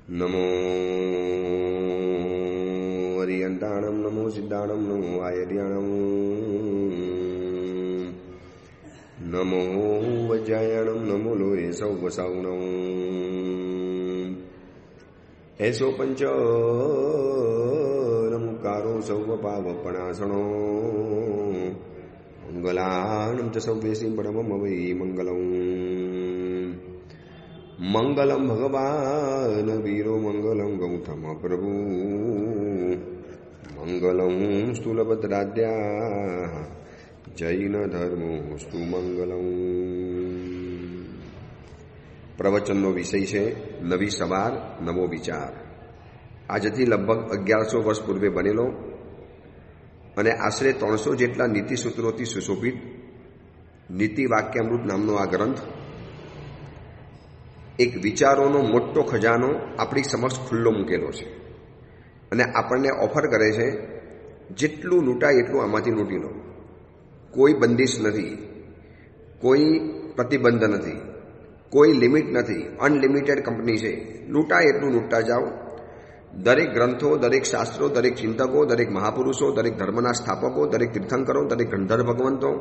નમો હરિયંતાણમ નમો સિદ્ધાણમ નમો આયર્યાણમ નમો વજ્રાયણમ નમો લોહે સૌ વસાવણમ એસો પંચ નમુકારો સૌ પાવપણાસણો મંગલાણમ ચ સૌવેશી પરમમ વૈ મંગલમ મંગલમ ભગવાન વીરો મંગલમ ગૌતમ પ્રભુ મંગલમ સ્થૂલભદ્રાદ્યા જૈન ધર્મો સ્તુ મંગલમ. પ્રવચનનો વિષય છે નવી સવાર નવો વિચાર. આજથી લગભગ 1100 વર્ષ પૂર્વે બનેલો અને આશરે 300 જેટલા નીતિસૂત્રોથી સુશોભિત નીતિ વાક્યામૃત નામનો આ ગ્રંથ એક વિચારોનો મોટો ખજાનો આપણી સમક્ષ ખુલ્લો મૂકેલો છે અને આપણને ઓફર કરે છે જેટલું લૂંટાય એટલું આમાંથી લૂંટી લો. કોઈ બંદિશ નથી, કોઈ પ્રતિબંધ નથી, કોઈ લિમિટ નથી. અનલિમિટેડ કંપની છે. લૂંટાય એટલું લૂંટતા જાઓ. દરેક ગ્રંથો, દરેક શાસ્ત્રો, દરેક ચિંતકો, દરેક મહાપુરુષો, દરેક ધર્મના સ્થાપકો, દરેક તીર્થંકરો, દરેક ગંધર્વ ભગવંતો,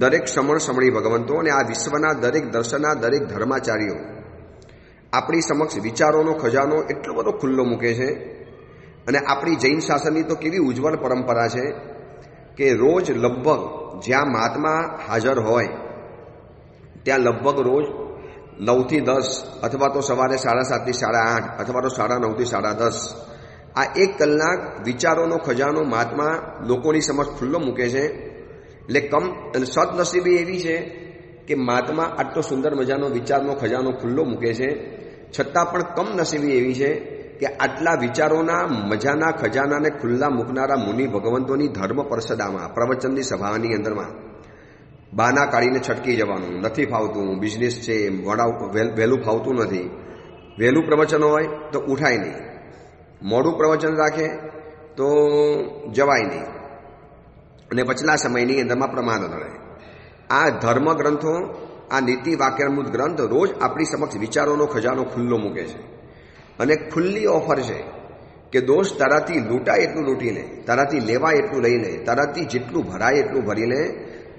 દરેક સમણી ભગવંતો અને આ વિશ્વના દરેક દર્શના દરેક ધર્માચાર્યો આપણી સમક્ષ વિચારોનો ખજાનો એટલો બધો ખુલ્લો મૂકે છે. અને આપણી જૈન શાસનની તો કેવી ઉજ્જવળ પરંપરા છે કે રોજ લગભગ જ્યાં મહાત્મા હાજર હોય ત્યાં લગભગ રોજ 9 થી 10 અથવા તો સવારે 7:30 થી 8:30 અથવા તો 9:30 થી 10:30 આ 1 કલાક વિચારોનો ખજાનો મહાત્મા લોકોની સમક્ષ ખુલ્લો મૂકે છે. એટલે સદનસીબી એવી છે કે મહાત્મા આટલો સુંદર મજાનો વિચારનો ખજાનો ખુલ્લો મૂકે છે, છતાં પણ કમનસીબી એવી છે કે આટલા વિચારોના મજાના ખજાનાને ખુલ્લા મૂકનારા મુનિ ભગવંતોની ધર્મ પરિષદામાં પ્રવચનની સભાની અંદરમાં બહાના કાઢીને છટકી જવાનું. નથી ફાવતું, બિઝનેસ છે, વહેલું ફાવતું નથી. વહેલું પ્રવચન હોય તો ઉઠાય નહીં, મોડું પ્રવચન રાખે તો જવાય નહીં અને પછલા સમયની અંદરમાં પ્રમાદ રહે. આ ધર્મ ગ્રંથો, આ નીતિ વાક્યામૃત ગ્રંથ રોજ આપણી સમક્ષ વિચારોનો ખજાનો ખુલ્લો મૂકે છે અને ખુલ્લી ઓફર છે કે દોસ્ત તારાથી લૂંટાય એટલું લૂંટી લે, તારાથી લેવાય એટલું લઈ લે, તારાથી જેટલું ભરાય એટલું ભરી લે,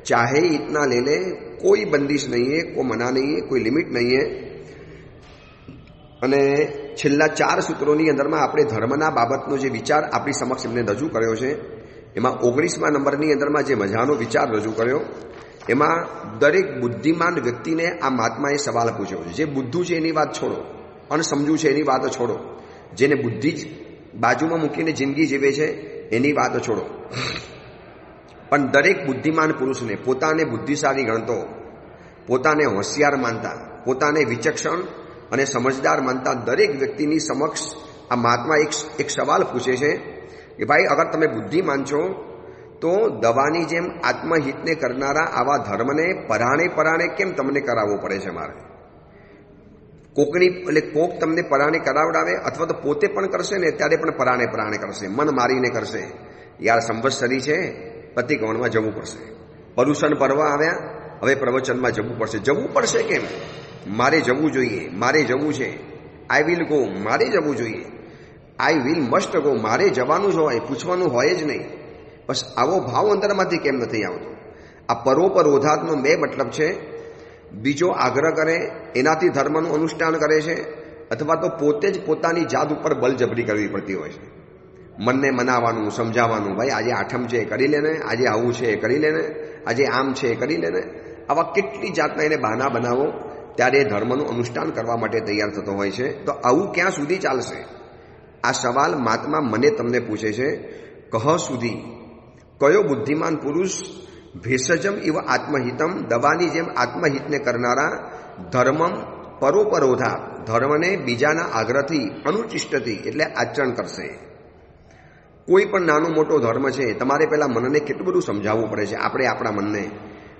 ચાહે ઇતના લે લે. કોઈ બંદિશ નહીં હે, કોઈ મના નહીં હે, કોઈ લિમિટ નહીં હે. અને છેલ્લા 4 સૂત્રોની અંદરમાં આપણે ધર્મના બાબતનો જે વિચાર આપણી સમક્ષ એમને રજૂ કર્યો છે એમાં 19મા નંબરની અંદરમાં જે મજાનો વિચાર રજૂ કર્યો એમાં દરેક બુદ્ધિમાન વ્યક્તિને આ મહાત્માએ સવાલ પૂછ્યો છે. જે બુદ્ધુ છે એની વાત છોડો, અણસમજુ છે એની વાત છોડો, જેને બુદ્ધિ જ બાજુમાં મૂકીને જિંદગી જીવે છે એની વાત છોડો, પણ દરેક બુદ્ધિમાન પુરુષને પોતાને બુદ્ધિશાળી ગણતો, પોતાને હોશિયાર માનતા, પોતાને વિચક્ષણ અને સમજદાર માનતા દરેક વ્યક્તિની સમક્ષ આ મહાત્મા એક સવાલ પૂછે છે કે ભાઈ, અગર તમે બુદ્ધિમાન છો તો દવાની જેમ આત્મહિતને કરનારા આવા ધર્મને પરાણે કેમ તમને કરાવવો પડે છે? મારે કોક તમને પરાણે કરાવડાવે અથવા તો પોતે પણ કરશે ને ત્યારે પણ પરાણે કરશે, મન મારીને કરશે. યાર, સંવત્સરી છે, પતિગૌણમાં જવું પડશે. પરુષણ પર્વ આવ્યા, હવે પ્રવચનમાં જવું પડશે. જવું પડશે કેમ? મારે જવું જોઈએ, મારે જવું છે. આઈ વિલ ગો, મારે જવું જોઈએ. આઈ વિલ મસ્ટ ગો, મારે જવાનું જ હોય, પૂછવાનું હોય જ નહીં. બસ આવો ભાવ અંદરમાંથી કેમ નથી આવતો? આ પરોપરોધાત્મનો 2 મતલબ છે. બીજો આગ્રહ કરે એનાથી ધર્મનું અનુષ્ઠાન કરે છે અથવા તો પોતે જ પોતાની જાત ઉપર બલજબરી કરવી પડતી હોય છે. મનને મનાવવાનું, સમજાવવાનું, ભાઈ આજે આઠમ છે કરી લેને, આજે આવું છે કરી લેને, આજે આમ છે કરી લેને. આવા કેટલી જાતના એને બહાના બનાવો ત્યારે ધર્મનું અનુષ્ઠાન કરવા માટે તૈયાર થતો હોય છે. તો આવું ક્યાં સુધી ચાલશે? આ સવાલ મહાત્મા મને તમને પૂછે છે. કહ સુધી કયો બુદ્ધિમાન પુરુષ ભેષજમ ઇવ આત્મહિતમ, દવાની જેમ આત્મહિતને કરનારા, ધર્મમ પરોપરોધા, ધર્મને બીજાના આગ્રહથી, અનુચિષ્ટથી એટલે આચરણ કરશે. કોઈ પણ નાનો મોટો ધર્મ છે, તમારે પહેલાં મનને કેટલું બધું સમજાવવું પડે છે. આપણે આપણા મનને,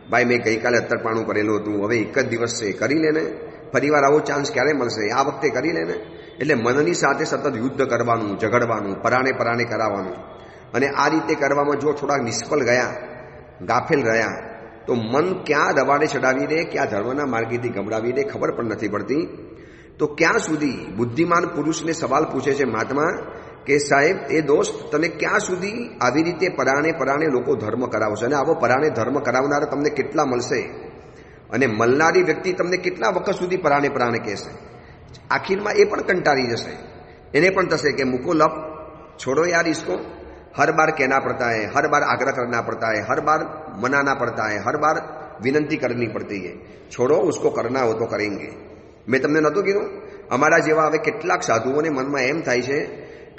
ભાઈ મેં ગઈકાલે અત્તરપાણું કરેલું હતું, હવે એક જ દિવસ છે, કરી લેને. ફરીવાર આવો ચાન્સ ક્યારે મળશે? આ વખતે કરી લેને. એટલે મનની સાથે સતત યુદ્ધ કરવાનું, ઝઘડવાનું, પરાણે કરાવવાનું. અને આ રીતે કરવામાં જો થોડાક નિષ્ફળ ગયા, ગાફેલ રહ્યા તો મન ક્યાં દવાડે ચડાવી દે, ક્યાં ધર્મના માર્ગેથી ગમડાવી દે ખબર પણ નથી પડતી. તો ક્યાં સુધી બુદ્ધિમાન પુરુષને સવાલ પૂછે છે મહાત્મા કે સાહેબ એ દોસ્ત તને ક્યાં સુધી આવી રીતે પરાણે લોકો ધર્મ કરાવશે અને આવો પરાણે ધર્મ કરાવનારા તમને કેટલા મળશે અને મળનારી વ્યક્તિ તમને કેટલા વખત સુધી પરાણે કહેશે? આખીરમાં એ પણ કંટાળી જશે, એને પણ થશે કે મૂકો લપ, छोड़ो यार इसको, हर बार कहना पड़ता है, हर बार आग्रह करना पड़ता है, हर बार मनाना पड़ता है, हर बार विनंती करनी पड़ती है, छोड़ो उसको करना हो तो करेंगे। મેં તમને નહોતું કીધું અમારા જેવા હવે કેટલાક સાધુઓને મનમાં એમ થાય છે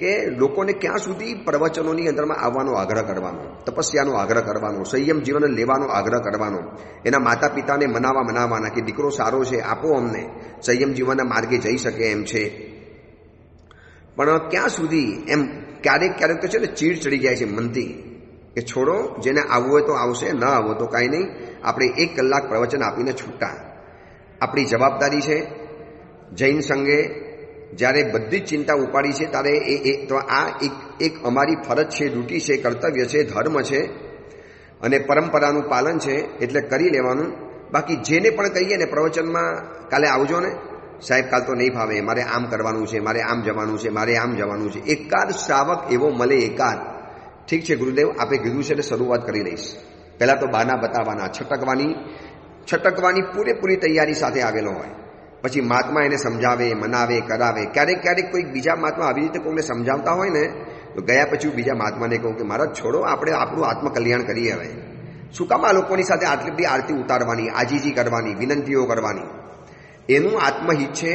કે લોકોને ક્યાં સુધી પ્રવચનોની અંદરમાં આવવાનો આગ્રહ કરવાનો, તપસ્યાનો આગ્રહ કરવાનો, સંયમ જીવન લેવાનો આગ્રહ કરવાનો, એના માતા પિતાને મનાવવાના કે દીકરો સારો છે આપો અમને, સંયમ જીવનના માર્ગે જઈ શકે એમ છે, પણ ક્યાં સુધી એમ ક્યારેક તો છે ને ચીડ ચડી જાય છે મનથી કે છોડો, જેને આવવું હોય તો આવશે, ન આવો તો કાંઈ નહીં, આપણે 1 કલાક પ્રવચન આપીને છૂટા। આપણી જવાબદારી છે જૈન સંઘે જ્યારે બધી જ ચિંતા ઉપાડી છે ત્યારે તો આ એક અમારી ફરજ છે, ડ્યુટી છે, કર્તવ્ય છે, ધર્મ છે અને પરંપરાનું પાલન છે એટલે કરી લેવાનું। બાકી જેને પણ કહીએ ને પ્રવચનમાં કાલે આવજો ને સાહેબ, કાલ તો નહીં ફાવે, મારે આમ કરવાનું છે, મારે આમ જવાનું છે, મારે આમ જવાનું છે, એકાદ શ્રાવક એવો મળે, એકાદ, ઠીક છે ગુરુદેવ આપે કીધું છે એટલે શરૂઆત કરી લઈશ, પહેલાં તો બાના બતાવવાના, છટકવાની પૂરેપૂરી તૈયારી સાથે આવેલો હોય, પછી મહાત્મા એને સમજાવે, મનાવે, કરાવે। ક્યારેક કોઈ બીજા મહાત્મા આવી રીતે કોઈને સમજાવતા હોય ને તો ગયા પછી બીજા મહાત્માને કહું કે મહારાજ છોડો, આપણે આપણું આત્મકલ્યાણ કરીએ, હવે શું કામ આ લોકોની સાથે આટલી બધી આરતી ઉતારવાની, આજીજી કરવાની, વિનંતીઓ કરવાની? એનું આત્મહિત છે।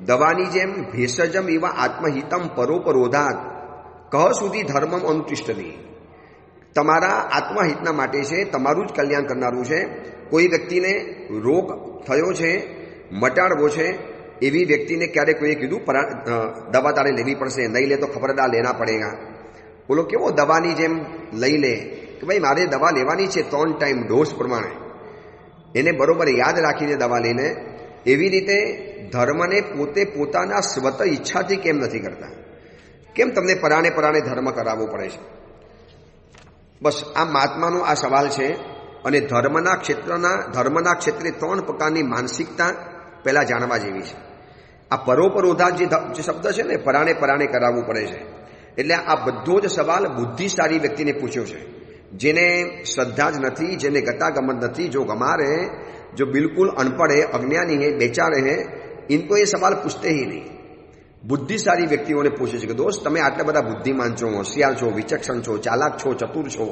દવાની જેમ ભેષજમ એવા આત્મહિતમ પરોપરોધાત કહ સુધી ધર્મમ અનુતિષ્ઠતી। તમારા આત્મહિતના માટે છે, તમારું જ કલ્યાણ કરનારું છે। કોઈ વ્યક્તિને રોગ થયો છે, મટાડવો છે, એવી વ્યક્તિને ક્યારેક કોઈએ કીધું દવા તારે લેવી પડશે, નહીં લે તો ખબરદાર લેના પડેગા। બોલો કેવો દવાની જેમ લઈ લે કે ભાઈ મારે દવા લેવાની છે 3 ટાઈમ ડોઝ પ્રમાણે, એને બરોબર યાદ રાખીને દવા લઈને। એવી રીતે ધર્મને પોતે પોતાના સ્વત ઈચ્છાથી કેમ નથી કરતા? કેમ તમને પરાણે ધર્મ કરાવવો પડે છે? બસ આ મહાત્માનો આ સવાલ છે। અને ધર્મના ક્ષેત્રે 3 પ્રકારની માનસિકતા પહેલાં જાણવા જેવી છે। આ પરોપરોધા જે શબ્દ છે ને, પરાણે કરાવવું પડે છે, એટલે આ બધો જ સવાલ બુદ્ધિશાળી વ્યક્તિને પૂછ્યો છે, જેને શ્રદ્ધા જ નથી, જેને ગતાગમન નથી, જો ગમાર હે, जो बिल्कुल अनपढ़ है, अज्ञानी है, बेचारे हैं, इनको ये सवाल पूछते ही नहीं। बुद्धिशाली व्यक्तिओं ने पूछे कि दोस्त તમે આટલા બધા બુદ્ધિમાન છો, હોશિયાર છો, વિચક્ષણ છો, ચાલાક છો, ચતુર છો,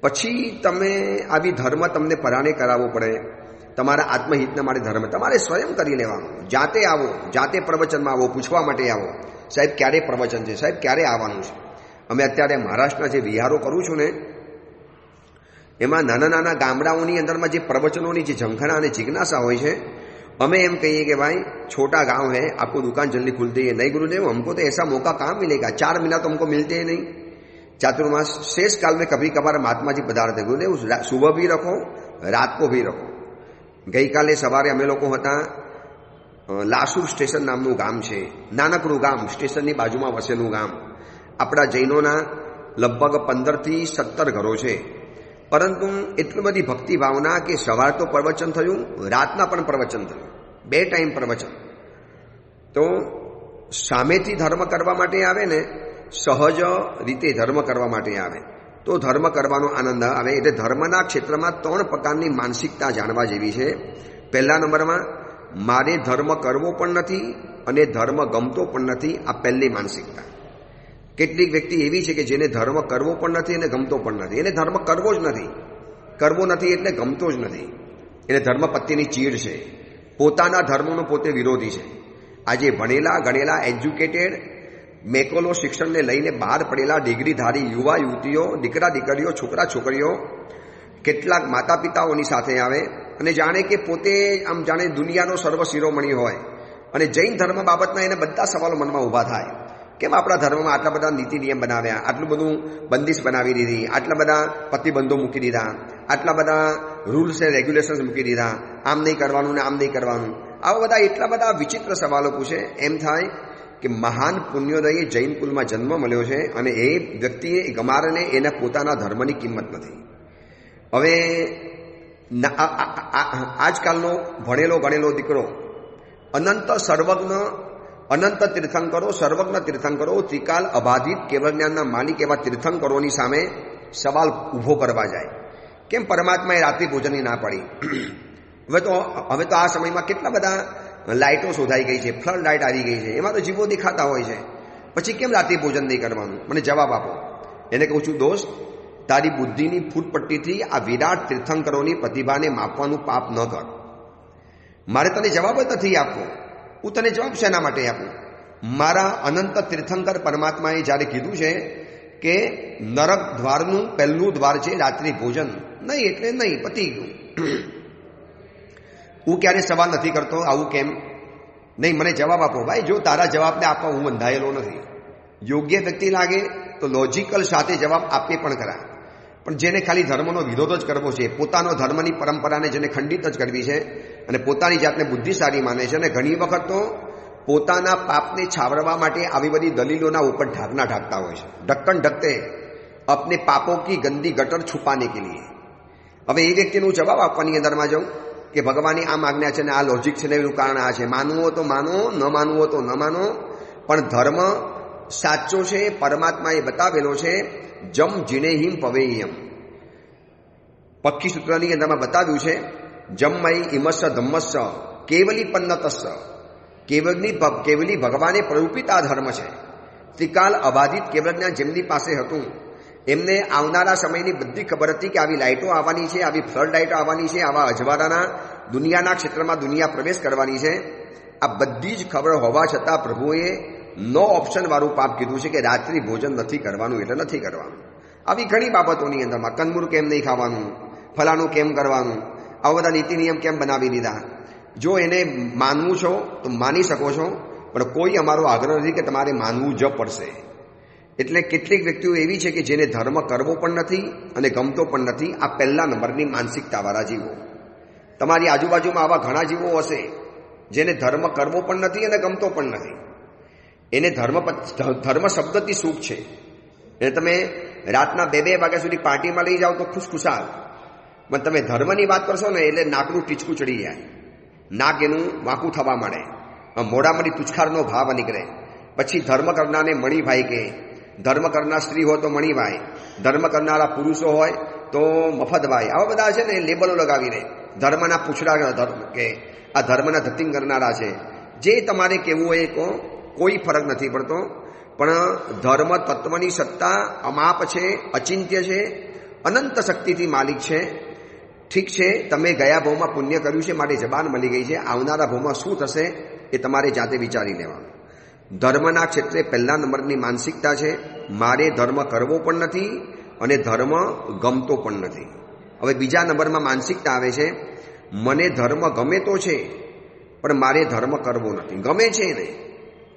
પછી તમે આવી ધર્મ તમને પરાણે કરાવવો પડે? તમારા આત્મહિતના માટે ધર્મ તમારે સ્વયં કરી લેવાનો। જાતે આવો, જાતે પ્રવચનમાં આવો, પૂછવા માટે આવો, સાહેબ ક્યારે પ્રવચન છે, સાહેબ ક્યારે આવવાનું છે? અમે અત્યારે મહારાષ્ટ્રના જે વિહારો કરું છું ને એમાં નાના ગામડાઓની અંદરમાં જે પ્રવચનોની જે ઝંખના અને જિજ્ઞાસા હોય છે, અમે એમ કહીએ કે ભાई छोटा गांव है, आपको दुकान जल्दी खुलती है, नहीं गुरुदेव हमको तो ऐसा मौका कहाँ मिलेगा, 4 महीना तो हमको मिलते ही नहीं। चातुर्मास शेष काल में कभी कभार महात्मा जी पधारते, गुरुदेव सुबह भी रखो, रात को भी रखो। गई काले सवारे अमे लोग હતા લાસુર સ્ટેશન નામનું ગામ છે, નાનકડું ગામ, સ્ટેશનની બાજુમાં વસેલું ગામ। આપણા જૈનોના લગભગ 15 થી 17 ઘરો છે, પરંતુ એટલી બધી ભક્તિ ભાવના કે સવાર તો પ્રવચન થયું, રાતના પણ પ્રવચન થયું, 2 ટાઈમ પ્રવચન। તો સામેથી ધર્મ કરવા માટે આવે ને, સહજ રીતે ધર્મ કરવા માટે આવે તો ધર્મ કરવાનો આનંદ આવે। એટલે ધર્મના ક્ષેત્રમાં 3 પ્રકારની માનસિકતા જાણવા જેવી છે। પહેલા નંબરમાં મારે ધર્મ કરવો પણ નથી અને ધર્મ ગમતો પણ નથી, આ પહેલી માનસિકતા। કેટલીક વ્યક્તિ એવી છે કે જેને ધર્મ કરવો પણ નથી અને ગમતો પણ નથી, એને ધર્મ કરવો નથી એટલે ગમતો જ નથી, એને ધર્મ પ્રત્યેની ચીડ છે, પોતાના ધર્મનો પોતે વિરોધી છે। આજે ભણેલા ગણેલા એજ્યુકેટેડ મેકોલો શિક્ષણને લઈને બહાર પડેલા ડિગ્રીધારી યુવા યુવતીઓ, દીકરા દીકરીઓ, છોકરા છોકરીઓ કેટલાક માતા પિતાઓની સાથે આવે અને જાણે કે પોતે આમ જાણે દુનિયાનો સર્વ શિરોમણી હોય, અને જૈન ધર્મ બાબતના એને બધા સવાલો મનમાં ઊભા થાય। કેમ આપણા ધર્મમાં આટલા બધા નીતિ નિયમ બનાવ્યા, આટલું બધું બંદિશ બનાવી દીધી, આટલા બધા પ્રતિબંધો મૂકી દીધા, આટલા બધા રૂલ્સ એન્ડ રેગ્યુલેશન્સ મૂકી દીધા, આમ નહીં કરવાનું ને આમ નહીં કરવાનું, આવા બધા એટલા બધા વિચિત્ર સવાલો પૂછે। એમ થાય કે મહાન પુણ્યોદયે જૈન કુલમાં જન્મ મળ્યો છે અને એ વ્યક્તિએ ગમારને એના પોતાના ધર્મની કિંમત નથી। હવે આજકાલનો ભણેલો ગણેલો દીકરો અનંત સર્વજ્ઞ અનંત તીર્થંકરો, સર્વજ્ઞ તીર્થંકરો, ત્રિકાલ અબાધિત કેવળ જ્ઞાનના માલિક એવા તીર્થંકરોની સામે સવાલ ઊભો કરવા જાય, કેમ પરમાત્માએ રાત્રિ ભોજનની ના પાડી? હવે તો આ સમયમાં કેટલા બધા લાઇટો શોધાઈ ગઈ છે, ફ્લડ લાઇટ આવી ગઈ છે, એમાં તો જીવો દેખાતા હોય છે, પછી કેમ રાત્રિ ભોજન નહીં કરવાનું? મને જવાબ આપો. એને કહું છું, દોસ્ત, તારી બુદ્ધિની ફૂટપટ્ટીથી આ વિરાટ તીર્થંકરોની પ્રતિભાને માપવાનું પાપ ન કર. મારે તને જવાબ જ નથી આપવો. હું તને જવાબ શેના માટે આપું? મારા અનંત તીર્થંકર પરમાત્માએ જ્યારે કીધું છે કે નરક દ્વારનું પહેલું દ્વાર છે રાત્રિ ભોજન, નહીં એટલે નહીં, પતી ગયું. હું ક્યારે સવાલ નથી કરતો આવું કેમ નહીં. મને જવાબ આપો ભાઈ. જો તારા જવાબને આપવા હું બંધાયેલો નથી. યોગ્ય વ્યક્તિ લાગે તો લોજિકલ સાથે જવાબ આપે પણ ખરા, પણ જેને ખાલી ધર્મનો વિરોધ જ કરવો છે, પોતાનો ધર્મની પરંપરાને જેને ખંડિત જ કરવી છે અને પોતાની જાતને બુદ્ધિશાળી માને છે, અને ઘણી વખત તો પોતાના પાપને છાવરવા માટે આવી બધી દલીલોના ઉપર ઢાંકના ઢાંકતા હોય છે. ઢક્કન ઢકતે અપને પાપો કી ગંદી ગટર છુપાને કે લીએ. હવે એ વ્યક્તિનું જવાબ આપવાની અંદરમાં જાઉં કે ભગવાનની આમ આજ્ઞા છે ને આ લોજિક છે ને એનું કારણ આ છે. માનવું હોય તો માનો, ન માનવું હોય તો ન માનો, પણ ધર્મ સાચો છે, પરમાત્માએ બતાવેલો છે. જમ જીનેહિમ પવેયમ, પક્ષી સૂત્રની અંદરમાં બતાવ્યું છે. જમમય ઇમસ્સ ધમ્મસ્સ કેવલી પન્નતસ્સ, કેવલી ભગવાને પ્રરૂપિત આ ધર્મ છે. ત્રિકાલ અબાધિત કેવળ જ્ઞાન જેમની પાસે હતું એમને આવનારા સમયની બધી ખબર હતી કે આવી લાઇટો આવવાની છે, આવી ફ્લડ લાઇટો આવવાની છે, આવા અજવાળાના દુનિયાના ક્ષેત્રમાં દુનિયા પ્રવેશ કરવાની છે. આ બધી જ ખબર હોવા છતાં પ્રભુએ નો ઓપ્શન વાળું પાપ કીધું છે કે રાત્રિ ભોજન નથી કરવાનું એટલે નથી કરવાનું. આવી ઘણી બાબતોની અંદરમાં કંદમૂળ કેમ નહીં ખાવાનું, ફલાણું કેમ કરવાનું, આવા બધા નીતિ નિયમ કેમ બનાવી દીધા. જો એને માનવું છો તો માની શકો છો, પણ કોઈ અમારો આગ્રહ નથી કે તમારે માનવું જ પડશે. એટલે કેટલીક વ્યક્તિઓ એવી છે કે જેને ધર્મ કરવો પણ નથી અને ગમતો પણ નથી. આ પહેલા નંબરની માનસિકતાવાળા જીવો. તમારી આજુબાજુમાં આવા ઘણા જીવો હશે જેને ધર્મ કરવો પણ નથી અને ગમતો પણ નથી. એને ધર્મ શબ્દથી સુખ છે. એને તમે રાતના 2-2 વાગ્યા સુધી પાર્ટીમાં લઈ જાઓ તો ખુશખુશાલ, પણ તમે ધર્મની વાત કરશો ને એટલે નાકનું ટીચકું ચડી જાય, નાક એનું વાંકું થવા માંડે, મોઢામાંથી તુચખારનો ભાવ નીકળે. પછી ધર્મ કરનારને મણીભાઈ કે, ધર્મ કરનાર સ્ત્રી હોય તો મણીભાઈ, ધર્મ કરનારા પુરુષો હોય તો મફતભાઈ, આવા બધા છે ને લેબલો લગાવીને ધર્મના પૂછડા કે આ ધર્મના ધતિંગ કરનારા છે. જે તમારે કહેવું હોય કહો, કોઈ ફરક નથી પડતો. પણ ધર્મ તત્વની સત્તા અમાપ છે, અચિંત્ય છે, અનંત શક્તિથી માલિક છે. ઠીક છે, તમે ગયા ભાવમાં પુણ્ય કર્યું છે માટે જબાન મળી ગઈ છે, આવનારા ભાવમાં શું થશે એ તમારે જાતે વિચારી લેવાનું. ધર્મના ક્ષેત્રે પહેલા નંબરની માનસિકતા છે મારે ધર્મ કરવો પણ નથી અને ધર્મ ગમતો પણ નથી. હવે બીજા નંબરમાં માનસિકતા આવે છે મને ધર્મ ગમે તો છે પણ મારે ધર્મ કરવો નથી. ગમે છે ને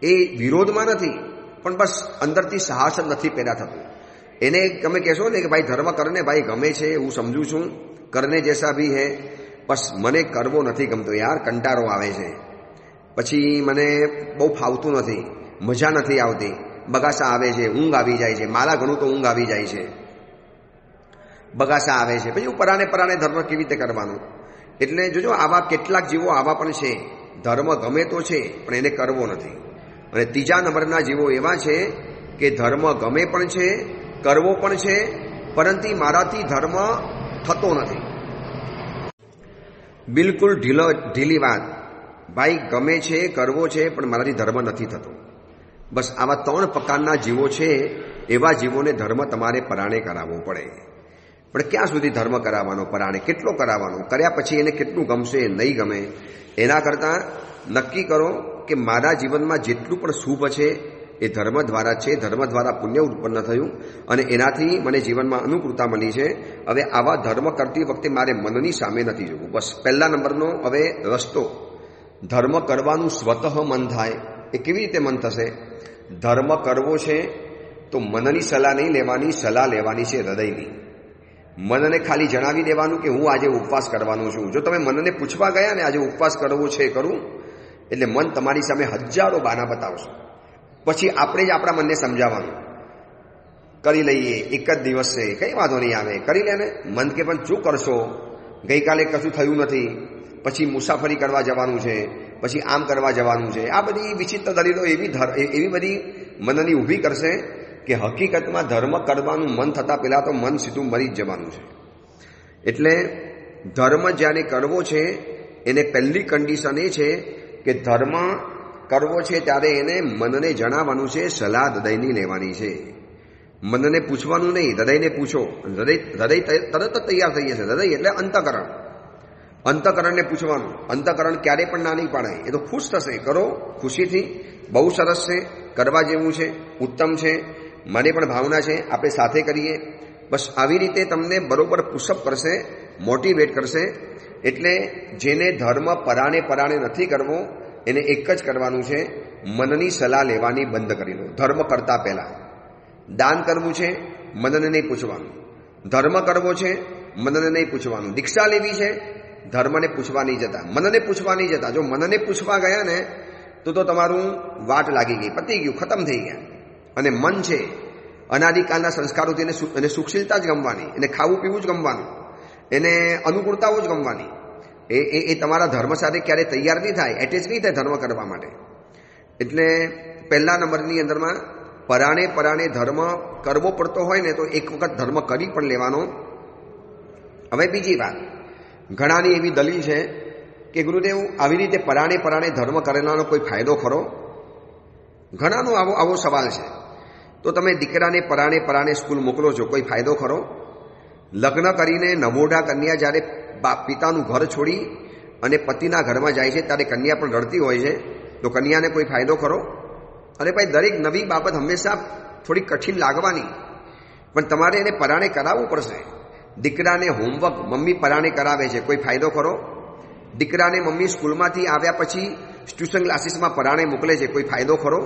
એ વિરોધમાં નથી, પણ બસ અંદરથી સાહસ જ નથી પેદા થતું. એને તમે કહેશો ને કે ભાઈ ધર્મ કરને ભાઈ, ગમે છે, હું સમજુ છું, કરને જૈસા ભી હે, બસ મને કરવો નથી ગમતો યાર, કંટાળો આવે છે, પછી મને બહુ ફાવતું નથી, મજા નથી આવતી, બગાસા આવે છે, ઊંઘ આવી જાય છે, મારા ઘણું તો ઊંઘ આવી જાય છે, બગાસા આવે છે, પછી હું પરાણે ધર્મ કેવી રીતે કરવાનું. એટલે જોજો આવા કેટલાક જીવો આવા પણ છે, ધર્મ ગમે તો છે પણ એને કરવો નથી. અને ત્રીજા નંબરના જીવો એવા છે કે ધર્મ ગમે પણ છે, કરવો પણ છે, પરંતુ મારાથી ધર્મ થતો નથી. બિલકુલ ઢીલી વાત, ભાઈ ગમે છે, કરવો છે, પણ મારાથી ધર્મ નથી થતો. બસ આવા 3 પ્રકારના જીવો છે. એવા જીવોને ધર્મ તમારે પરાણે કરાવવો પડે. પણ ક્યાં સુધી ધર્મ કરાવવાનો, પરાણે કેટલો કરાવવાનો, કર્યા પછી એને કેટલું ગમશે, નહીં ગમે. એના કરતાં નક્કી કરો કે મારા જીવનમાં જેટલું પણ શુભ છે એ ધર્મ દ્વારા છે, ધર્મ દ્વારા પુણ્ય ઉત્પન્ન થયું અને એનાથી મને જીવનમાં અનુકૂળતા મળી છે. હવે આવા ધર્મ કરતી વખતે મારે મનની સામે નથી જોવું. બસ પહેલા નંબરનો હવે રસ્તો, ધર્મ કરવાનું સ્વતઃ મન થાય. એ કેવી રીતે મન થશે? ધર્મ કરવો છે તો મનની સલાહ નહીં લેવાની, સલાહ લેવાની છે હૃદયની. મનને ખાલી જણાવી દેવાનું કે હું આજે ઉપવાસ કરવાનું છું. જો તમે મનને પૂછવા ગયા ને આજે ઉપવાસ કરવો છે કરું, એટલે મન તમારી સામે હજારો બહાના બતાવશે. પછી આપણે જ આપણા મનને સમજાવવાનું, કરી લઈએ, એક જ દિવસ છે, કંઈ વાંધો નહીં આવે, કરી લે ને. મન કે પણ શું કરશો, ગઈકાલે કશું થયું નથી, પછી મુસાફરી કરવા જવાનું છે, પછી આમ કરવા જવાનું છે. આ બધી વિચિત્ર દલીલો એવી બધી મનની ઊભી કરશે કે હકીકતમાં ધર્મ કરવાનું મન થતાં પહેલાં તો મન સીધું મરી જ જવાનું છે. એટલે ધર્મ જ્યારે કરવો છે એને પહેલી કન્ડિશન એ છે કે ધર્મ કરવો છે ત્યારે એને મનને જણાવવાનું છે, સલાહ હૃદયની લેવાની છે. મનને પૂછવાનું નહીં, હૃદયને પૂછો. હૃદય તરત જ તૈયાર થઈ જશે. હૃદય એટલે અંતઃકરણ. અંતઃકરણને પૂછવાનું. અંતઃકરણ ક્યારેય પણ ના નહીં પાડે, એ તો ખુશ થશે. કરો ખુશીથી, બહુ સરસ છે, કરવા જેવું છે, ઉત્તમ છે, મને પણ ભાવના છે, આપણે સાથે કરીએ. બસ આવી રીતે તમને બરોબર પુશઅપ કરશે, મોટિવેટ કરશે. એટલે જેને ધર્મ પરાણે નથી કરવો એને એક જ કરવાનું છે, મનની સલાહ લેવાની બંધ કરી લો. ધર્મ કરતા પહેલા દાન કરવું છે, મનને નહીં પૂછવાનું. ધર્મ કરવો છે, મનને નહીં પૂછવાનું. દીક્ષા લેવી છે, ધર્મને પૂછવા નહીં જતા, મનને પૂછવા નહીં જતા. જો મનને પૂછવા ગયા ને તો તમારું વાટ લાગી ગઈ, પતી ગયું, ખતમ થઈ ગયા. અને મન છે અનાદિકાળના સંસ્કારોથી એને સુખશીલતા જ ગમવાની, એને ખાવું પીવું જ ગમવાનું, એને અનુકૂળતાઓ જ ગમવાની. એ તમારા ધર્મ સાથે ક્યારેય તૈયાર નહીં થાય, એટેચ નહીં થાય ધર્મ કરવા માટે. એટલે પહેલા નંબરની અંદરમાં પરાણે ધર્મ કરવો પડતો હોય ને તો એક વખત ધર્મ કરી પણ લેવાનો. હવે બીજી વાત, ઘણાની એવી દલીલ છે કે ગુરુદેવ આવી રીતે પરાણે ધર્મ કરેલાનો કોઈ ફાયદો ખરો? ઘણાનો આવો સવાલ છે. તો તમે દીકરાને પરાણે સ્કૂલ મોકલો છો, કોઈ ફાયદો ખરો? લગ્ન કરીને નવોઢા કન્યા જ્યારે પિતાનું ઘર છોડી અને પતિના ઘરમાં જાય છે ત્યારે કન્યા પણ રડતી હોય છે, તો કન્યાને કોઈ ફાયદો ખરો? અરે ભાઈ, દરેક નવી બાબત હંમેશા થોડી કઠિન લાગવાની, પણ તમારે એને પરાણે કરાવવું પડશે. દીકરાને હોમવર્ક મમ્મી પરાણે કરાવે છે, કોઈ ફાયદો ખરો? દીકરાને મમ્મી સ્કૂલમાંથી આવ્યા પછી ટ્યુશન ક્લાસીસમાં પરાણે મોકલે છે, કોઈ ફાયદો ખરો?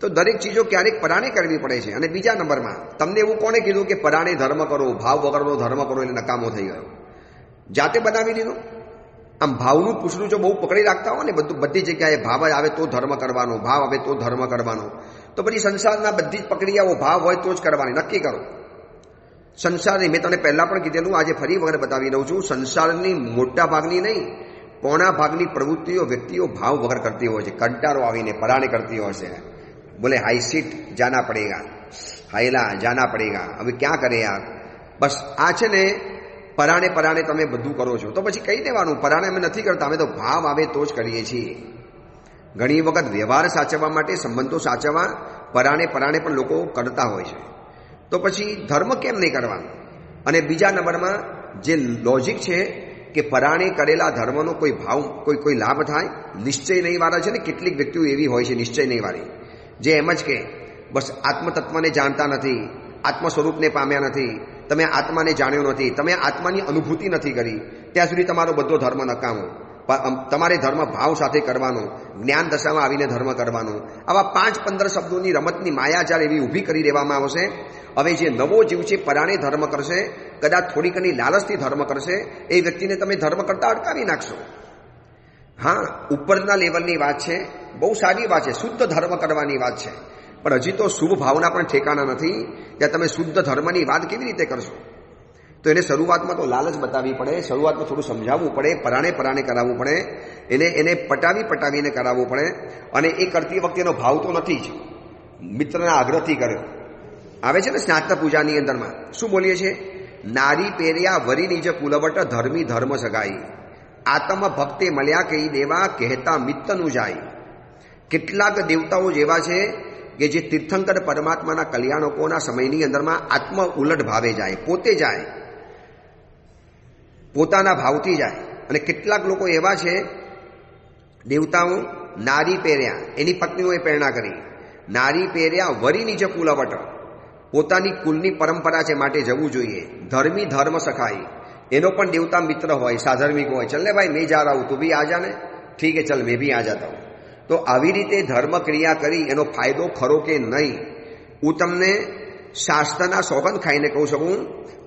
તો દરેક ચીજો ક્યારેક પરાણે કરવી પડે છે. અને બીજા નંબરમાં, તમને એવું કોણે કીધું કે પરાણે ધર્મ કરો, ભાવ વગરનો ધર્મ કરો એટલે નકામો થઈ ગયો? જાતે બનાવી દીધો. આમ ભાવનું પૂછડું જો બહુ પકડી રાખતા હોય ને, બધી જગ્યાએ ભાવ આવે તો ધર્મ કરવાનો, ભાવ આવે તો ધર્મ કરવાનો, તો પછી સંસારના બધી જ પ્રક્રિયાઓ ભાવ હોય તો જ કરવાની. નક્કી કરો. સંસારની, મેં તમને પહેલાં પણ કીધેલું, આજે ફરી વખત બતાવી દઉં છું, સંસારની મોટા ભાગની નહીં, પોણા ભાગની પ્રવૃત્તિઓ વ્યક્તિઓ ભાવ વગર કરતી હોય છે. કંટાળો આવીને પરાણે કરતી હોય છે. બોલે હાઈ સીટ જાના પડેગા, હાઈલા જાના પડેગા. હવે ક્યાં કરે યાર? બસ આ છે ને, પરાણે તમે બધું કરો છો. તો પછી કહી દેવાનું, પરાણે અમે નથી કરતા, અમે તો ભાવ આવે તો જ કરીએ છીએ. ઘણી વખત વ્યવહાર સાચવવા માટે, સંબંધો સાચવવા પરાણે પણ લોકો કરતા હોય છે. તો પછી ધર્મ કેમ નહીં કરવાનો? અને બીજા નંબરમાં જે લોજિક છે કે પરાણે કરેલા ધર્મનો કોઈ ભાવ, કોઈ લાભ થાય, નિશ્ચય નહીં વાળા છે ને, કેટલીક વ્યક્તિઓ એવી હોય છે નિશ્ચય નહીં વાળી, જે એમ જ કે બસ આત્મતત્વને જાણતા નથી, આત્મ સ્વરૂપને પામ્યા નથી, તમે આત્માને જાણ્યો નથી, તમે આત્માની અનુભૂતિ નથી કરી, ત્યાં સુધી તમારો બધો ધર્મ નકામો. તમારે ધર્મ ભાવ સાથે કરવાનો, જ્ઞાન દશામાં આવીને ધર્મ કરવાનો. આવા 5-15 શબ્દોની રમતની માયાજાળ એવી ઊભી કરી દેવામાં આવશે. હવે જે નવો જીવ છે પરાણે ધર્મ કરશે, કદાચ થોડી ઘણી લાલચથી ધર્મ કરશે, એ વ્યક્તિને તમે ધર્મ કરતા અટકાવી નાખશો. હા, ઉપરના લેવલની વાત છે, બહુ સારી વાત છે, શુદ્ધ ધર્મ કરવાની વાત છે, પણ હજી તો શુભ ભાવના પણ ઠેકાણા નથી. ત્યાં તમે શુદ્ધ ધર્મની વાત કેવી રીતે કરશો? તો એને શરૂઆતમાં તો લાલચ બતાવવી પડે, શરૂઆતમાં થોડું સમજાવવું પડે, પરાણે કરાવવું પડે, એને પટાવીને કરાવવું પડે. અને એ કરતી વખતે એનો ભાવ તો નથી જ, મિત્રના આગ્રહથી કર્યો. આવે છે ને સ્નાતક પૂજાની અંદરમાં શું બોલીએ છીએ? નારી પેર્યા વરી નિજ કુલવટ, ધર્મી ધર્મ સગાઈ, આત્મ ભક્તે મળ્યા કહી દેવા, કહેતા મિત્તનું જાય. કેટલાક દેવતાઓ જેવા છે કે જે તીર્થંકર પરમાત્માના કલ્યાણકોના સમયની અંદરમાં આત્મ ઉલટ ભાવે જાય, પોતે જાય, પોતાના ભાવથી જાય. અને કેટલાક લોકો એવા છે, દેવતાઓ નારી પહેર્યા, એની પત્નીઓએ પ્રેરણા કરી, નારી પહેર્યા વરી નિજ કુલવટ, પોતાની કુલની પરંપરા છે માટે જવું જોઈએ. ધર્મી ધર્મ સખાઈ, એનો પણ દેવતા મિત્ર હોય, સાધર્મિક હોય, ચલ ને ભાઈ મેં જા રહા હું, તું ભી આ જા ને, ઠીક હે ચલ મેં ભી આ જાતા હું. તો આવી રીતે ધર્મ ક્રિયા કરી એનો ફાયદો ખરો કે નહીં? હું તમને શાસ્ત્રના સોગંદ ખાઈને કહું શકું,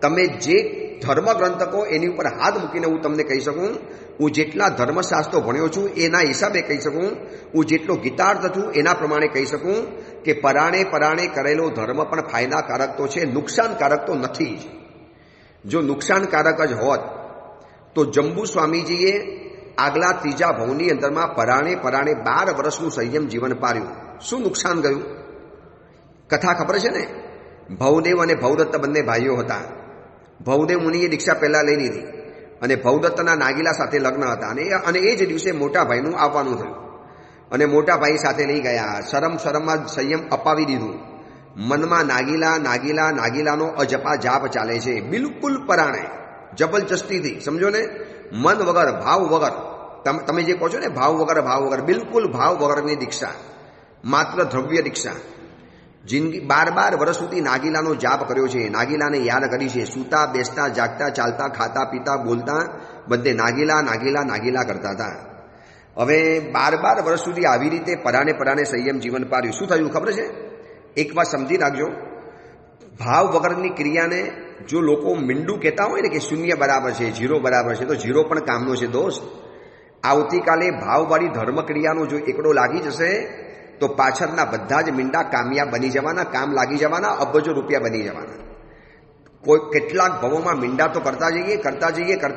તમે જે ધર્મ ગ્રંથ કહો એની ઉપર હાથ મૂકીને હું તમને કહી શકું, હું જેટલા ધર્મશાસ્ત્રો ભણ્યો છું એના હિસાબે કહી શકું, હું જેટલો ગીતાર્થ છું એના પ્રમાણે કહી શકું કે પરાણે કરેલો ધર્મ પણ ફાયદાકારક તો છે, નુકસાનકારક તો નથી જ. જો નુકસાનકારક જ હોત તો જંબુ સ્વામીજીએ આગલા ત્રીજા ભવની અંદરમાં પરાણે 12 વર્ષનું સંયમ જીવન પાર્યું. શું નુકસાન ગયું? કથા ખબર છે ને? ભવદેવ અને ભવદત્ત બંને ભાઈઓ હતા. ભવદેવ મુનિએ દીક્ષા પહેલા લઈ લીધી અને ભવદત્તના નાગીલા સાથે લગ્ન હતા અને એ જ દિવસે મોટા ભાઈનું આવવાનું થયું અને મોટા ભાઈ સાથે લઈ ગયા. શરમમાં સંયમ અપાવી દીધું. મનમાં નાગીલાનો અજપા જાપ ચાલે છે, બિલકુલ પરાણે, જબરજસ્તીથી. સમજો ને? મન વગર, ભાવ વગર. તમે જે કહો છો ને ભાવ વગર, બિલકુલ ભાવ વગરની દીક્ષા, માત્ર દ્રવ્ય દીક્ષા. જિંદગી 12 વર્ષ સુધી નાગીલાનો જાપ કર્યો છે, નાગીલાને યાદ કરી છે. સૂતા, બેસતા, જાગતા, ચાલતા, ખાતા, પીતા, બોલતા બધે નાગીલા કરતા હતા. હવે 12 વર્ષ સુધી આવી રીતે પરાણે સંયમ જીવન પાર્યું. શું થયું ખબર છે? એક વાત સમજી રાખજો. ભાવ વગરની ક્રિયાને જો લોકો મીંડું કહેતા હોય ને કે શૂન્ય બરાબર છે, 0 બરાબર છે, તો 0 પણ કામનો છે દોસ્ત. આવતીકાલે ભાવવાળી ધર્મ ક્રિયાનો જો એકડો લાગી જશે તો પાછળના બધા જ મીંડા કામયાબ બની જવાના, કામ લાગી જવાના, અબજો રૂપિયા બની જવાના. કેટલાક ભવોમાં મીંડા તો કરતા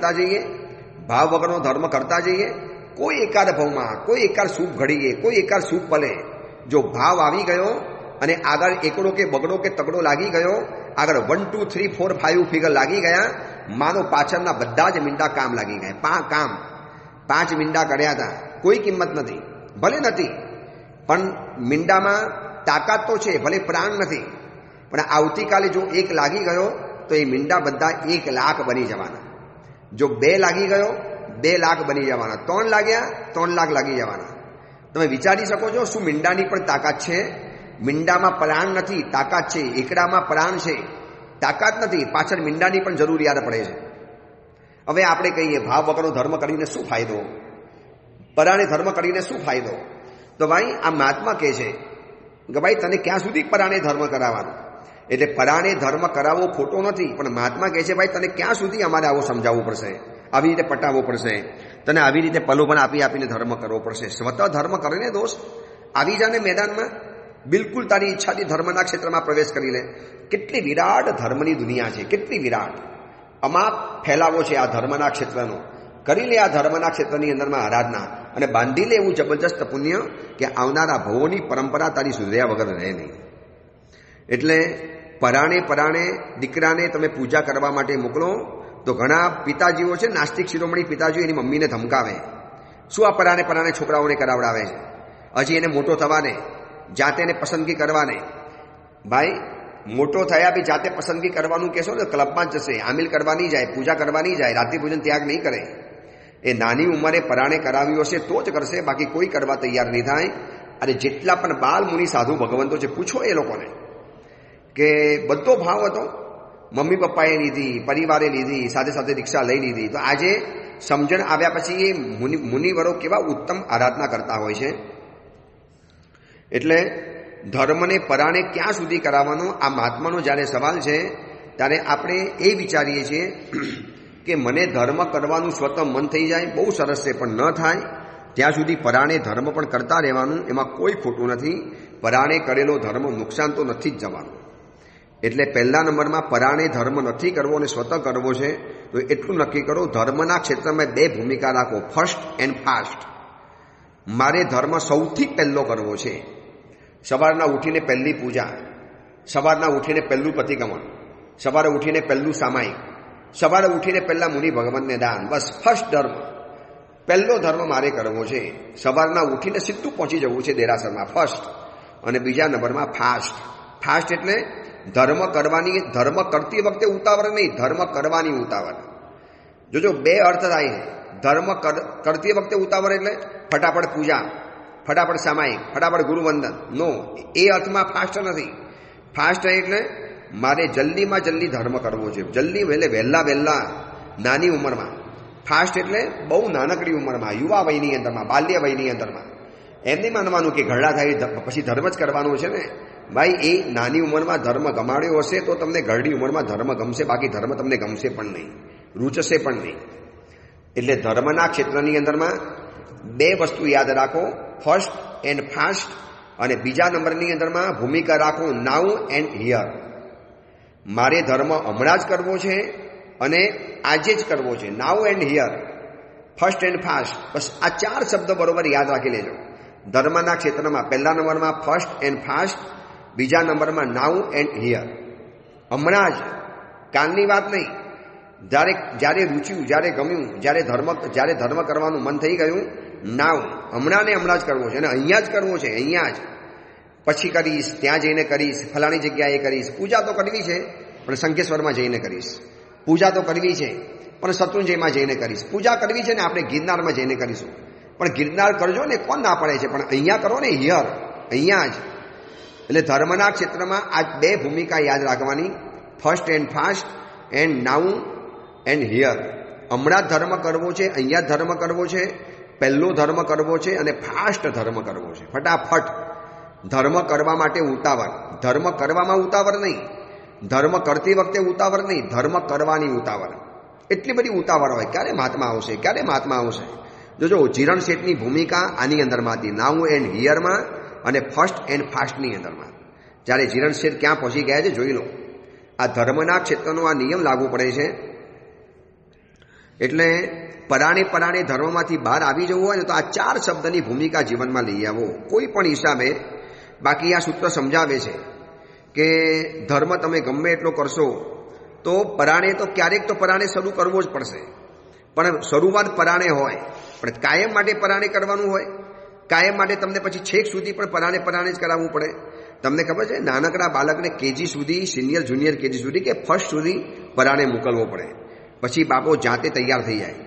જઈએ, ભાવ વગરનો ધર્મ કરતા જઈએ. કોઈ એકાદ ભવમાં, કોઈ એકાદ સુખ ઘડીએ, કોઈ એકાદ સુખ પલે જો ભાવ આવી ગયો અને આગળ એકડો કે બગડો કે તગડો લાગી ગયો, આગળ 1 2 3 4 5 ફિગર લાગી ગયા, માનો પાછળના બધા જ મીંડા કામ લાગી ગયા. 5 મીંડા કર્યા હતા, કોઈ કિંમત નથી, ભલે નથી, પણ મીંડામાં તાકાત તો છે, ભલે પ્રાણ નથી, પણ આવતીકાલે જો 1 લાગી ગયો તો એ મીંડા બધા 1 લાખ બની જવાના. જો 2 લાગી ગયો 2 લાખ બની જવાના. 3 લાગ્યા 3 લાખ લાગી જવાના. તમે વિચારી શકો છો શું મીંડાની પણ તાકાત છે? મીંડામાં પ્રાણ નથી, તાકાત છે. એકડામાં પ્રાણ છે, તાકાત નથી. પાછળ મીંડાની પણ જરૂરિયાત પડે છે. હવે આપણે કહીએ ભાવ વગરનો ધર્મ કરીને શું ફાયદો, પરાણે ધર્મ કરીને શું ફાયદો? તો ભાઈ આ મહાત્મા કહે છે કે ભાઈ તને ક્યાં સુધી પરાણે ધર્મ કરાવવાનો? એટલે પરાણે ધર્મ કરાવવો ખોટો નથી, પણ મહાત્મા કહે છે ભાઈ તને ક્યાં સુધી અમારે આવો સમજાવવું પડશે, આવી રીતે પટાવવો પડશે, તને આવી રીતે પ્રલોભન આપીને ધર્મ કરવો પડશે? સ્વતઃ ધર્મ કરીને દોસ્ત આવી જાને મેદાનમાં, બિલકુલ તારી ઈચ્છાથી ધર્મના ક્ષેત્રમાં પ્રવેશ કરી લે. કેટલી વિરાટ ધર્મની દુનિયા છે, કેટલી વિરાટ અમાપ ફેલાવો છે આ ધર્મના ક્ષેત્રનો. કરી લે આ ધર્મના ક્ષેત્રની અંદરમાં આરાધના અને બાંધી લે એવું જબરજસ્ત પુણ્ય કે આવનારા ભવોની પરંપરા તારી સુધર્યા વગર રહે નહીં. એટલે પરાણે દીકરાને તમે પૂજા કરવા માટે મોકલો તો ઘણા પિતાજીઓ છે, નાસ્તિક શિરોમણી પિતાજીઓ એની મમ્મીને ધમકાવે. શું આ પરાણે છોકરાઓને કરાવડાવે છે? હજી એને મોટો થવાને, જાતે એને પસંદગી કરવાને. ભાઈ મોટો થયા બી જાતે પસંદગી કરવાનું કહેશો ને ક્લબમાં જ જશે, આમિલ કરવા નહીં જાય, પૂજા કરવા નહીં જાય, રાત્રિ ભોજન ત્યાગ નહીં કરે. એ નાની ઉંમરે પરાણે કરાવ્યું હશે તો જ કરશે, બાકી કોઈ કરવા તૈયાર નહીં થાય. અને જેટલા પણ બાલ મુનિ સાધુ ભગવંતો છે, પૂછો એ લોકોને કે બધો ભાવ હતો, મમ્મી પપ્પાએ લીધી, પરિવારે લીધી, સાથે સાથે દીક્ષા લઈ લીધી, તો આજે સમજણ આવ્યા પછી એ મુનિવરો કેવા ઉત્તમ આરાધના કરતા હોય છે. એટલે ધર્મને પરાણે ક્યાં સુધી કરાવવાનો, આ મહાત્માનો જ્યારે સવાલ છે ત્યારે આપણે એ વિચારીએ છીએ કે મને ધર્મ કરવાનું સ્વતઃ મન થઈ જાય, બહુ સરસ છે, પણ ન થાય ત્યાં સુધી પરાણે ધર્મ પણ કરતા રહેવાનું, એમાં કોઈ ખોટું નથી. પરાણે કરેલો ધર્મ નુકસાન તો નથી જ જવાનું. એટલે પહેલા નંબરમાં પરાણે ધર્મ નથી કરવો અને સ્વતઃ કરવો છે તો એટલું નક્કી કરો, ધર્મના ક્ષેત્રમાં 2 ભૂમિકા રાખો, ફર્સ્ટ એન્ડ ફાસ્ટ. મારે ધર્મ સૌથી પહેલો કરવો છે. સવારના ઉઠીને પહેલી પૂજા, સવારના ઉઠીને પહેલું પ્રતિક્રમણ, સવારે ઉઠીને પહેલું સામાયિક, સવારે ઉઠીને પહેલા મુનિ ભગવાનને દાન. બસ ફર્સ્ટ ધર્મ, પહેલો ધર્મ મારે કરવો છે. સવારના ઉઠીને સીધું પહોંચી જવું છે દેરાસરમાં, ફર્સ્ટ. અને બીજા નંબરમાં ફાસ્ટ. ફાસ્ટ એટલે ધર્મ કરતી વખતે ઉતાવળ નહીં, ધર્મ કરવાની ઉતાવળ. જોજો 2 અર્થ થાય. ધર્મ કરતી વખતે ઉતાવળ એટલે ફટાફટ પૂજા, ફટાફટ સામાયિક, ફટાફટ ગુરુવંદન. નો, એ અર્થમાં ફાસ્ટ નથી. ફાસ્ટ એટલે મારે જલ્દીમાં જલ્દી ધર્મ કરવો છે, જલ્દી વહેલા નાની ઉંમરમાં. ફાસ્ટ એટલે બહુ નાનકડી ઉંમરમાં, યુવા વયની અંદરમાં, બાલ્ય વયની અંદરમાં. એમ નહીં માનવાનું કે ઘરડા થાય પછી ધર્મ જ કરવાનો છે ને. ભાઈ એ નાની ઉંમરમાં ધર્મ ગમાડ્યો હશે તો તમને ઘરડી ઉંમરમાં ધર્મ ગમશે, બાકી ધર્મ તમને ગમશે પણ નહીં, રૂચશે પણ નહીં. એટલે ધર્મના ક્ષેત્રની અંદરમાં 2 વસ્તુ યાદ રાખો, ફર્સ્ટ એન્ડ ફાસ્ટ. અને બીજા નંબરની અંદરમાં ભૂમિકા રાખો નાઉ એન્ડ હિયર. મારે ધર્મ હમણાં જ કરવો છે અને આજે જ કરવો છે, now and here. First and fast. બસ આ 4 શબ્દો બરોબર યાદ રાખી લેજો. ધર્મના ક્ષેત્રમાં પહેલા નંબરમાં ફર્સ્ટ એન્ડ ફાસ્ટ, બીજા નંબરમાં નાઉ એન્ડ હિયર. હમણાં જ, કાલની વાત નહીં. જ્યારે રૂચ્યું, જ્યારે ગમ્યું, જ્યારે ધર્મ કરવાનું મન થઈ ગયું, નાવ, હમણાં ને હમણાં જ કરવો છે અને અહીંયા જ કરવો છે, અહીંયા જ. પછી કરીશ, ત્યાં જઈને કરીશ, ફલાણી જગ્યાએ કરીશ. પૂજા તો કરવી છે પણ શંખેશ્વરમાં જઈને કરીશ. પૂજા તો કરવી છે પણ શત્રુંજયમાં જઈને કરીશ. પૂજા કરવી છે ને આપણે ગિરનારમાં જઈને કરીશું. પણ ગિરનાર કરજો ને, કોણ ના પડે છે, પણ અહીંયા કરો ને, હિયર, અહીંયા જ. એટલે ધર્મના ક્ષેત્રમાં આ 2 ભૂમિકા યાદ રાખવાની, first and fast and now and here. હમણાં જ ધર્મ કરવો છે, અહીંયા જ ધર્મ કરવો છે, પહેલો ધર્મ કરવો છે અને ફાસ્ટ ધર્મ કરવો છે. ફટાફટ ધર્મ કરવા માટે ઉતાવળ. ધર્મ કરવામાં ઉતાવળ નહીં, ધર્મ કરતી વખતે ઉતાવળ નહીં, ધર્મ કરવાની ઉતાવળ. એટલી બધી ઉતાવળ હોય, ક્યારે મહાત્મા આવશે, ક્યારે મહાત્મા આવશે. જોજો જીરણ શેઠની ભૂમિકા આની અંદરમાં હતી, નાઉ એન્ડ હિયરમાં અને ફર્સ્ટ એન્ડ ફાસ્ટની અંદરમાં. જ્યારે જીરણ શેઠ ક્યાં પહોંચી ગયા છે જોઈ લો. આ ધર્મના ક્ષેત્રનો આ નિયમ લાગુ પડે છે. એટલે પરાણે ધર્મમાંથી બહાર આવી જવું હોય ને તો આ 4 શબ્દની ભૂમિકા જીવનમાં લઈ આવો કોઈ પણ હિસાબે. બાકી આ સૂત્ર સમજાવે છે કે ધર્મ તમે ગમે એટલો કરશો તો પરાણે તો ક્યારેક તો પરાણે શરૂ કરવો જ પડશે. પણ શરૂઆત પરાણે હોય, પણ કાયમ માટે પરાણે કરવાનું હોય, કાયમ માટે તમને પછી છેક સુધી પણ પરાણે જ કરાવવું પડે. તમને ખબર છે, નાનકડા બાળકને કેજી સુધી, સિનિયર જુનિયર કેજી સુધી કે ફર્સ્ટ સુધી પરાણે મોકલવો પડે. પછી બાપો જાતે તૈયાર થઈ જાય,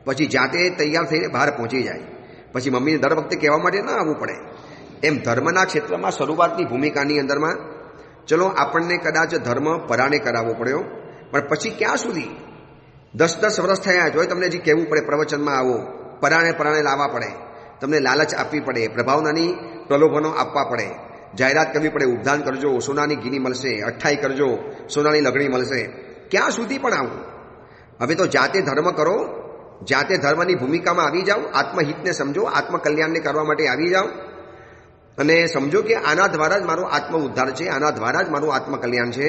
પછી જાતે તૈયાર થઈને બહાર પહોંચી જાય, પછી મમ્મીને દર વખતે કહેવા માટે ના આવવું પડે. એમ ધર્મના ક્ષેત્રમાં શરૂઆતની ભૂમિકાની અંદરમાં ચલો આપણને કદાચ ધર્મ પરાણે કરાવવો પડ્યો, પણ પછી ક્યાં સુધી 10 વર્ષ થયા જોઈ તમને હજી કહેવું પડે, પ્રવચનમાં આવો, પરાણે લાવવા પડે, તમને લાલચ આપવી પડે, પ્રભાવનાની પ્રલોભનો આપવા પડે, જાહેરાત કરવી પડે, ઉપદાન કરજો, સોનાની ગીની મળશે, અઠ્ઠાઈ કરજો, સોનાની લગણી મળશે. ક્યાં સુધી પણ આવું? હવે તો જાતે ધર્મ કરો, જાતે ધર્મની ભૂમિકામાં આવી જાઓ, આત્મહિતને સમજો, આત્મકલ્યાણને કરવા માટે આવી જાઓ અને સમજો કે આના દ્વારા જ મારો આત્મ ઉદ્ધાર છે, આના દ્વારા જ મારું આત્મકલ્યાણ છે.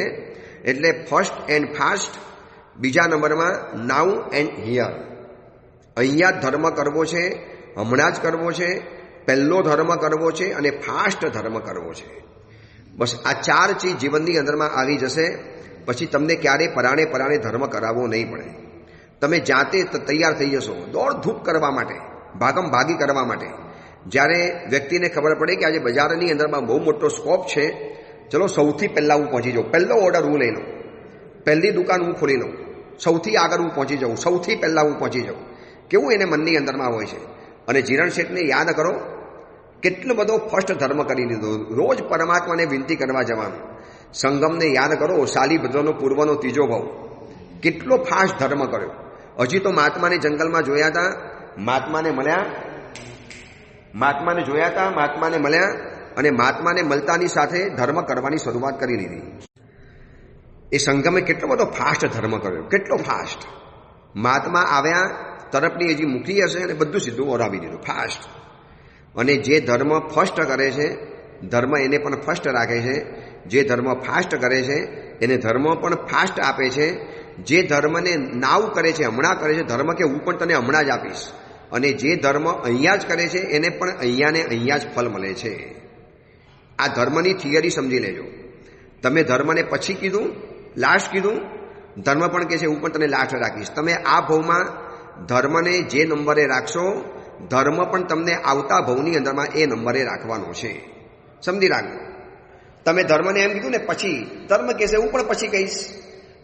એટલે ફર્સ્ટ એન્ડ ફાસ્ટ, બીજા નંબરમાં નાઉ એન્ડ હિયર. અહીંયા જ ધર્મ કરવો છે, હમણાં જ કરવો છે, પહેલો ધર્મ કરવો છે અને ફાસ્ટ ધર્મ કરવો છે. બસ આ 4 ચીજ જીવનની અંદરમાં આવી જશે. પછી તમને ક્યારેય પરાણે ધર્મ કરાવવો નહીં પડે. તમે જાતે તૈયાર થઈ જશો દોડધૂપ કરવા માટે, ભાગમ ભાગી કરવા માટે. જ્યારે વ્યક્તિને ખબર પડે કે આજે બજારની અંદરમાં બહુ મોટો સ્કોપ છે, ચલો સૌથી પહેલાં હું પહોંચી જાઉં, પહેલો ઓર્ડર હું લઈ લઉં, પહેલી દુકાન હું ખોલી લઉં, સૌથી આગળ હું પહોંચી જાઉં, સૌથી પહેલાં હું પહોંચી જાઉં. કેવું એને મનની અંદરમાં હોય છે. અને જીરણ શેઠને યાદ કરો, કેટલો બધો ફર્સ્ટ ધર્મ કરી લીધો. રોજ પરમાત્માને વિનંતી કરવા જવાનું. સંગમને યાદ કરો, શાલીભદ્રનો પૂર્વનો 3જો ભાવ, કેટલો ફાસ્ટ ધર્મ કર્યો. હજી તો મહાત્માને જંગલમાં જોયા હતા, મહાત્માને જોયા હતા, મહાત્માને મળ્યા અને મહાત્માને મળતાની સાથે ધર્મ કરવાની શરૂઆત કરી લીધી. એ સંગમે કેટલો બધો ફાસ્ટ ધર્મ કર્યો, કેટલો ફાસ્ટ. મહાત્મા આવ્યા, તરફની હજી મૂકી હશે અને બધું સીધું ઓરાવી દીધું ફાસ્ટ. અને જે ધર્મ ફર્સ્ટ કરે છે, ધર્મ એને પણ ફર્સ્ટ રાખે છે. જે ધર્મ ફાસ્ટ કરે છે એને ધર્મ પણ ફાસ્ટ આપે છે. જે ધર્મને નાવ કરે છે, હમણાં કરે છે, ધર્મ કે હું પણ તને હમણાં જ આપીશ. અને જે ધર્મ અહીંયા જ કરે છે એને પણ અહીંયા જ ફળ મળે છે. આ ધર્મની થિયરી સમજી લેજો. તમે ધર્મને પછી કીધું, લાસ્ટ કીધું, ધર્મ પણ કહે છે હું પણ તને લાસ્ટ રાખીશ. તમે આ ભાવમાં ધર્મને જે નંબરે રાખશો, ધર્મ પણ તમને આવતા ભાવની અંદરમાં એ નંબરે રાખવાનો છે. સમજી રાખજો. તમે ધર્મને એમ કીધું ને પછી, ધર્મ કહેશે હું પણ પછી કહીશ.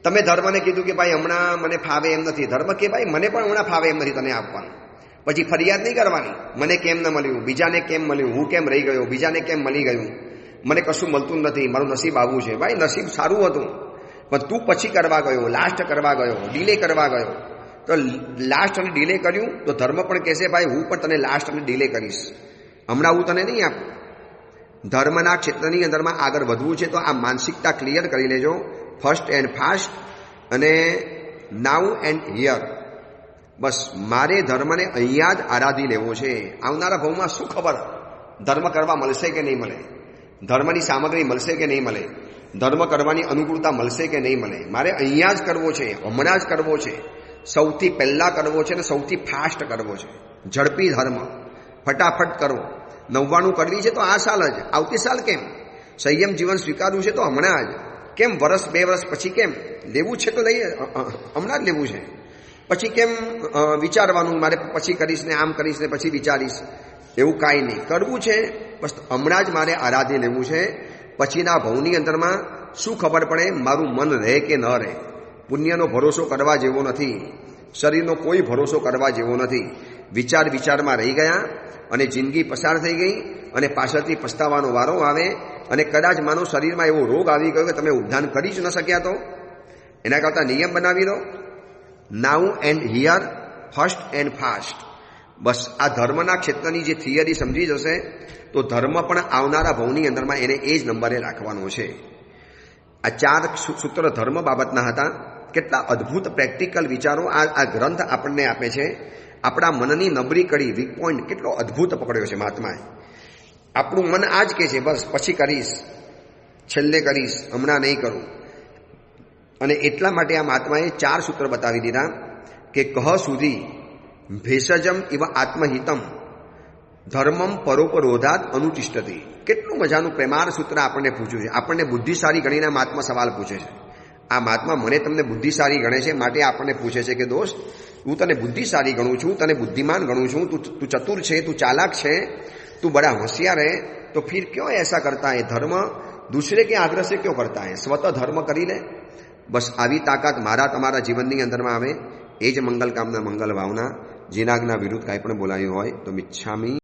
તમે ધર્મને કીધું કે ભાઈ હમણાં મને ફાવે એમ નથી, ધર્મ કે ભાઈ મને પણ હમણાં ફાવે એમ નથી તને આપવાનું. પછી ફરિયાદ નહીં કરવાની, મને કેમ ન મળ્યું, બીજાને કેમ મળ્યું, હું કેમ રહી ગયો, બીજાને કેમ મળી ગયું, મને કશું મળતું નથી, મારું નસીબ આવું છે. ભાઈ નસીબ સારું હતું પણ તું પછી કરવા ગયો, લાસ્ટ કરવા ગયો, ડિલે કરવા ગયો. તો લાસ્ટ અને ડિલે કર્યું તો ધર્મ પણ કહેશે ભાઈ હું પણ તને લાસ્ટ અને ડિલે કરીશ, હમણાં હું તને નહીં આપું. ધર્મના ક્ષેત્રની અંદરમાં આગળ વધવું છે તો આ માનસિકતા ક્લિયર કરી લેજો. ફર્સ્ટ એન્ડ ફાસ્ટ અને નાઉ એન્ડ હિયર. બસ મારે ધર્મને અહીંયા જ આરાધી લેવો છે. આવનારા ભાવમાં શું ખબર ધર્મ કરવા મળશે કે નહીં મળે, ધર્મની સામગ્રી મળશે કે નહીં મળે, ધર્મ કરવાની અનુકૂળતા મળશે કે નહીં મળે. મારે અહીંયા જ કરવો છે, હમણાં જ કરવો છે. સૌથી પહેલા કરવો છે ને સૌથી ફાસ્ટ કરવો છે, ઝડપી ધર્મ, ફટાફટ કરો. 99 કરવી છે તો આ સાલ જ, આવતી સાલ કેમ? સંયમ જીવન સ્વીકારવું છે તો હમણાં જ, કેમ વર્ષ 2 વર્ષ પછી કેમ? લેવું છે તો લઈએ, હમણાં જ લેવું છે. પછી કેમ વિચારવાનું મારે પછી કરીશ ને આમ કરીશ ને પછી વિચારીશ, એવું કાંઈ નહીં. કરવું છે બસ હમણાં જ મારે આરાધ્ય લેવું છે. પછીના ભવની અંદરમાં શું ખબર પડે મારું મન રહે કે ન રહે. પુણ્યનો ભરોસો કરવા જેવો નથી, શરીરનો કોઈ ભરોસો કરવા જેવો નથી. વિચારમાં રહી ગયા અને જિંદગી પસાર થઈ ગઈ અને પાછળથી પસ્તાવાનો વારો આવે અને કદાચ માનો શરીરમાં એવો રોગ આવી ગયો કે તમે ઉદ્ધાન કરી જ ન શક્યા. તો એના કરતાં નિયમ બનાવી દો, now and here, first and fast. બસ આ ધર્મના ક્ષેત્રની જે થિયરી સમજી જશે તો ધર્મ પણ આવનારા ભવની અંદરમાં એને એ જ નંબરે રાખવાનો છે. આ 4 સૂત્ર ધર્મ બાબતના હતા. કેટલા અદ્ભુત પ્રેક્ટિકલ વિચારો આ ગ્રંથ આપણને આપે છે. આપણા મનની નબળી કડી, વીક પોઈન્ટ કેટલો અદ્ભુત પકડ્યો છે મહાત્માએ. આપણું મન આ જ કે છે બસ પછી કરીશ, છેલ્લે કરીશ, હમણાં નહીં કરું. અને એટલા માટે આ મહાત્માએ 4 સૂત્ર બતાવી દીધા કે કહ સુધી ભેષજમ ઇવ આત્મહિતમ ધર્મમ પરોપરોધાત અનુતિષ્ઠતિ. કેટલું મજાનું પ્રેમાર સૂત્ર આપણને પૂછ્યું છે. આપણને બુદ્ધિશાળી ગણીને મહાત્મા સવાલ પૂછે છે. આ મહાત્મા મને તમને બુદ્ધિશાળી ગણે છે માટે આપણને પૂછે છે કે દોસ્ત હું તને બુદ્ધિશાળી ગણું છું, તને બુદ્ધિમાન ગણું છું, તું ચતુર છે, તું ચાલાક છે, તું બड़ा होशियार है, तो फिर क्यों ऐसा करता है? धर्म दूसरे के आग्रह से क्यों करता है? स्वतः धर्म કરી લે. બસ આવી તાકાત મારા તમારા જીવનની અંદરમાં આવે. એ જ મંગલ કામના, મંગલ ભાવના. જીનાગના વિરુદ્ધ કાંઈ પણ બોલાયું હોય તો મિચ્છામી